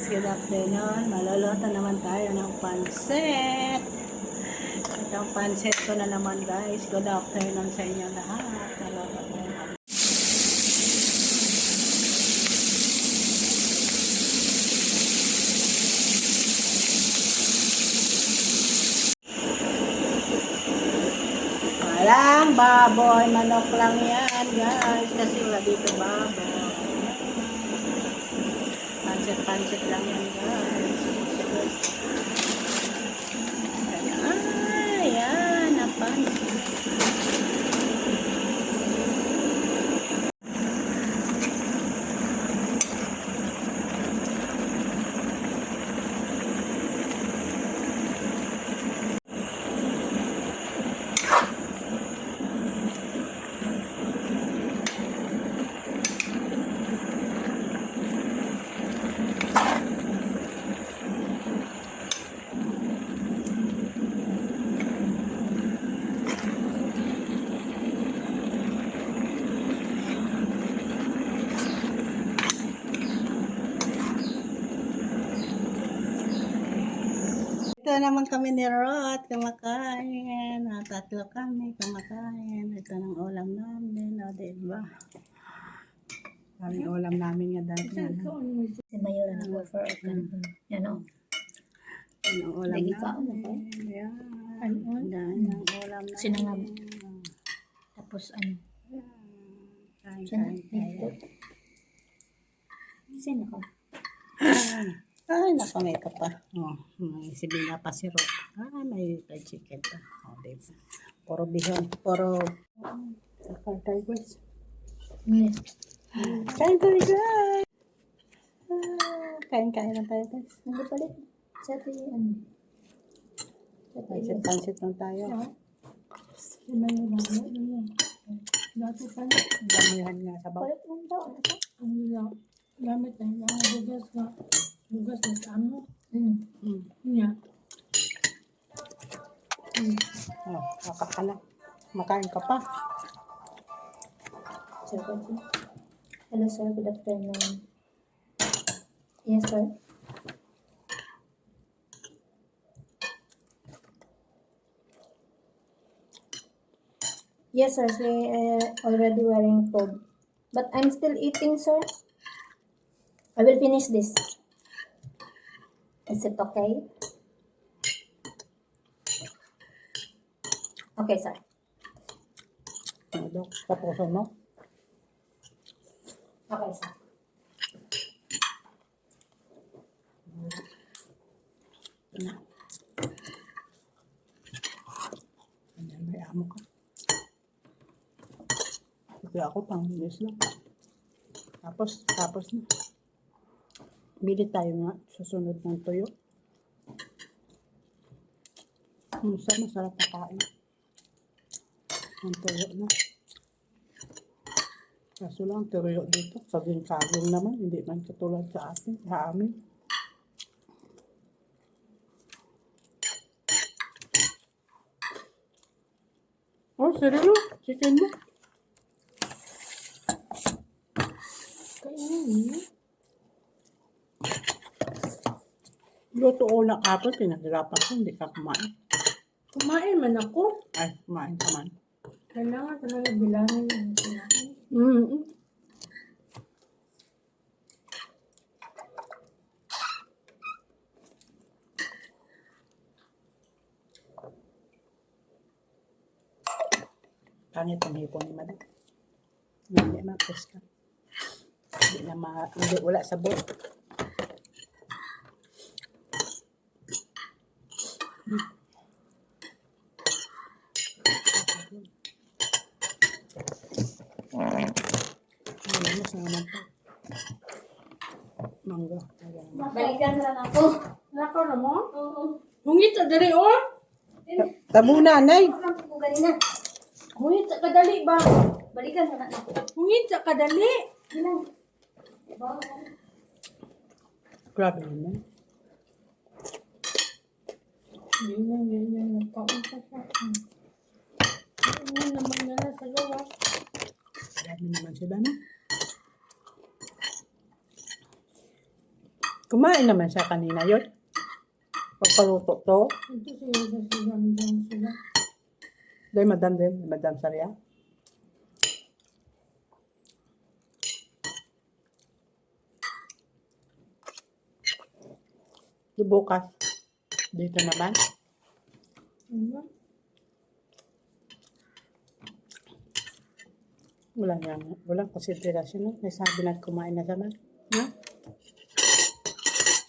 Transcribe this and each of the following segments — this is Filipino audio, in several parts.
Good afternoon. Maluluto naman tayo ng pansit. Itong pansit ko na naman guys. Good afternoon sa inyo lahat. Maluluto tayo ng walang baboy. Manok lang yan guys. Kasi wala dito baboy. Pansit lang yan guys. Ayan, ang pansit. Ito naman kami ni Rod, kumakain. Tatlo kami, kumakain. Ito ng ulam namin, o diba? Kaming ulam namin nga dahil yan. Si Mayora nag-offer ako. Yan o. Yan ang ulam namin. Yan. Yan ang ulam namin. Sinangam. Tapos ano? Kain tayo. Sino ka? Ay, nakamay ka pa. Oh, may sibina pa si Rod. May chicken pa. Oh, diba? Puro bihon. Puro tayo guys. Kain tayo guys. Kain lang tayo guys. Hindi palit. Sa ito ano? Pansit lang tayo. Si Mayora. Dati palit. Damihan nga sa bawah. Palit mo daw. Ano lang? Gamit na yung bugas na. Bugas na sa ano? Niya. Oh, makakala. Makain ka pa. Sir, hello sir, good afternoon. Yes sir. Yes sir, she already wearing food. But I'm still eating sir. I will finish this. Is it okay? Okay sir. Tapos mo? Okay sir. Na. Ayan, may amo ka. Kasi ako pang-inis lang. Tapos na. Bili tayo nga sa sunod ng tuyo. Masarap na kain. Ang tuyo na. Kaso lang, tuyo dito. Saging-saging naman. Hindi man katulad sa atin. Sa amin. Oh, seryo? Chicken mo? Kainin. Luto ko na kapag pinaghirapan ko. Hindi ka kumain. Kumain man ako. Ay, kumain ka man. Kailangan talaga bilangin yung kinain. Pangit ang hipon ni Madam. Hindi mapos ka. Hindi wala sabot. Mas naman po. Mangga. Balikan na lang ako. Nako na mo? Oo. Hungit sa dali, oh! Tabuna, nay. Ako lang po ganina. Hungit sa kadali ba? Balikan na lang ako. Hungit sa kadali! Ilang? Grabe naman. Ganyan. Nagpaunta sa akin. Ano naman nila sa gawas? Grabe naman sila, no? Kumain naman siya kanina yun. Pagpaluto to. Ito sila. Dahil madam din. Madam Saria. Di bukas. Dito naman. Ano? Walang konsiderasyon. No? May sabi na kumain na naman. No?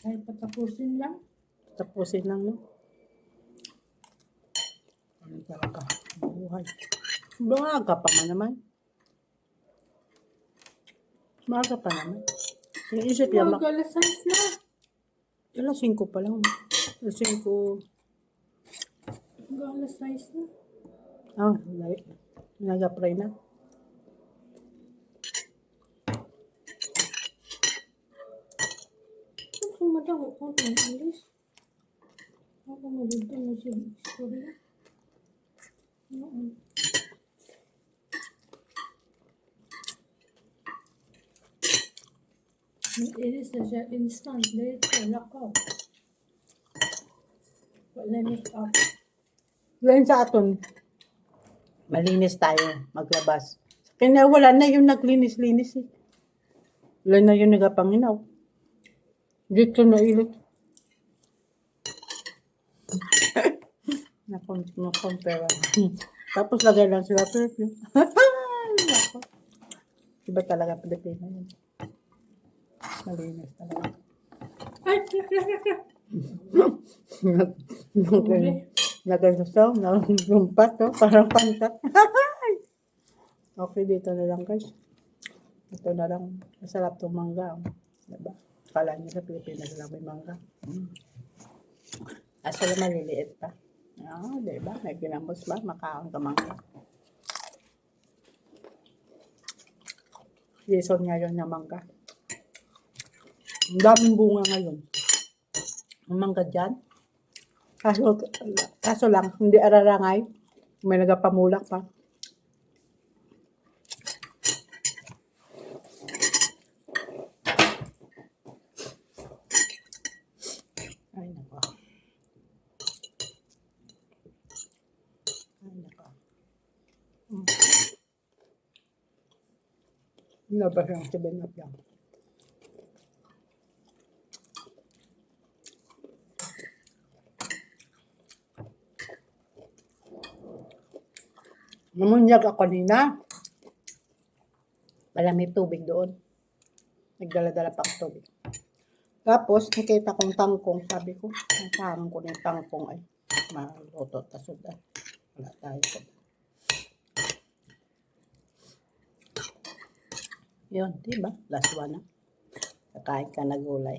Kahit patapusin lang. Tapusin lang, no? Ano talaga? Buhay. Maaga pa man naman. Maaga pa naman. Yung isip yan, Huwag alas 6 na. alas 5 pa lang. Alas 5. Huwag alas 6 na. Ah, nag-apply na. Ang sumadang ako ng English. Ako malito na siya istorya. Noon. May iris na siya instant. Dahil wala ka. Wala make up. Ngayon sa aton, malinis tayo maglabas. Kaya wala na yung naglinis-linis eh. Wala na yung nagapanginaw. Dito na ilit. Na-compare. Tapos lagay lang sila perfume. Nako. Iba talaga Pilipino yun. Malinis talaga. Ay! Naganosaw, nagumpat, no? Parang pantat. Okay, dito na lang guys. Ito na lang. Masarap itong mangga. Oh. Diba? Kala niyo sa Pilipinas lang may mangga. Asa na maliliit pa. Ah, diba? May ginamos ba? Makaon ka mangga. Season ngayon na mangga. Ang daming bunga ngayon. Ang mangga dyan. Kaso lang, hindi ararangay. May nagapamulak pa. Ay, nako. Ay, nako. Labas yung 7-Up yan. Namunyag ako kanina. Wala may tubig doon. Nagdala-dala pa ako tubig. Tapos, nakita kong tangkong. Sabi ko, ang parang ko na yung tangkong ay maluto. Tasod ay. Wala tayo po. Yun, diba? Last one na. Kakain ka na gulay.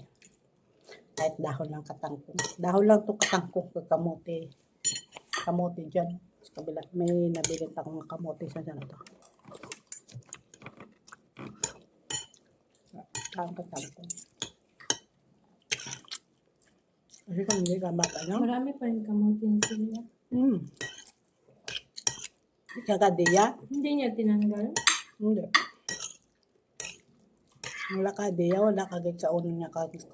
Kahit dahon lang katangkong. Dahon lang to katangkong. Kamote. Kamote dyan. Sa kabila. May nabilit akong kamote sa dyan ito. Kain katangkong. Kasi kung hindi ka bata lang. Marami pa rin kamutin sila. Kagadiya? Hindi niya tinanggal. Hindi. Wala ka diya, wala ka gay sa uno niya kagis ko.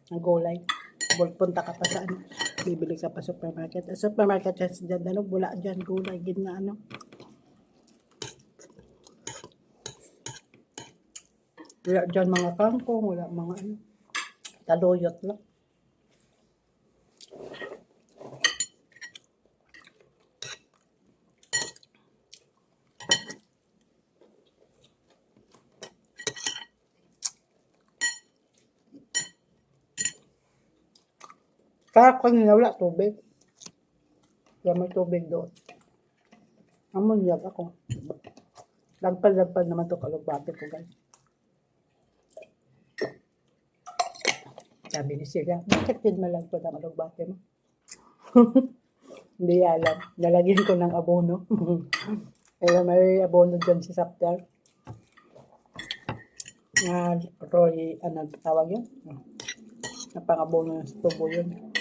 Ang gulay. Punta ka pa sa ano, bibili ka pa sa supermarket. Sa supermarket dyan, ano, wala dyan, gulay, gina ano. Wala dyan mga kangkong, wala mga ano. Taluyot lang. Kaya kanina wala tubig. Kaya may tubig doon. Amunyag ako. Lagpal-lagpal naman to kalugbate ko guys. Sabi ni Sila, bakit din malagpal ang kalugbate mo? Hindi alam. Nalagyan ko ng abono. Kaya may abono dyan si Sapter. Nga Roy, ano tawag yun? Napangabono ng tubo yun.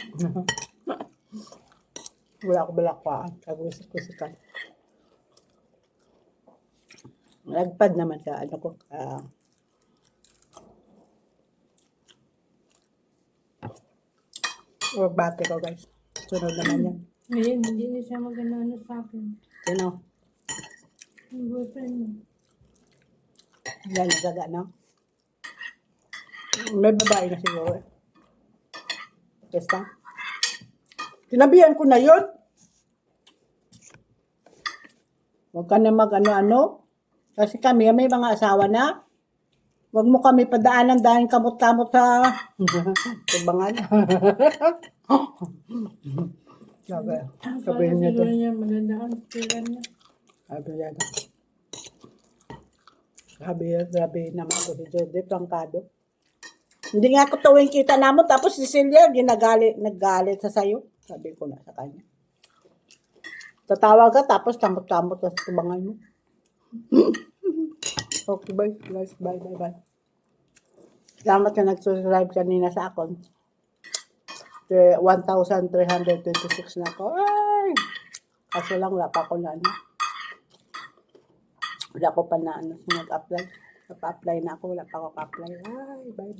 Wala ako balakwaan. Kagusik-gusikan. Nagpad naman ka, ano ko, Huwag bate ko guys. Sunod naman yan. Ngayon, hindi na siya magana sa akin. Sino? Yung boyfriend mo. Yan, nagaga na. May babae na siguro eh. Basta. Tinabihan ko na yun. Huwag ka na mag-ano-ano. Kasi kami, may mga asawa na. Huwag mo kami padaanan dahil kamot-kamot sa tubangan. Sabihin niya Siguro to. niya magandaan sa pera niya. Grabe naman ko si Jody, prangkado. Hindi nga ako tuwing kita namin, tapos si Celia, naggalit sa sayo. Sabi ko na sa kanya. Tatawag ka, tapos kamot-kamot sa tubangan mo. Okay, bye guys. Bye. Salamat na nag-subscribe kanina sa akon. 1,326 na ako. Ay! Kaso lang, wala pa ako na ano. Wala ko pa na ano, nag-apply. Napa-apply na ako, wala pa ako ka-apply. Ay, bye.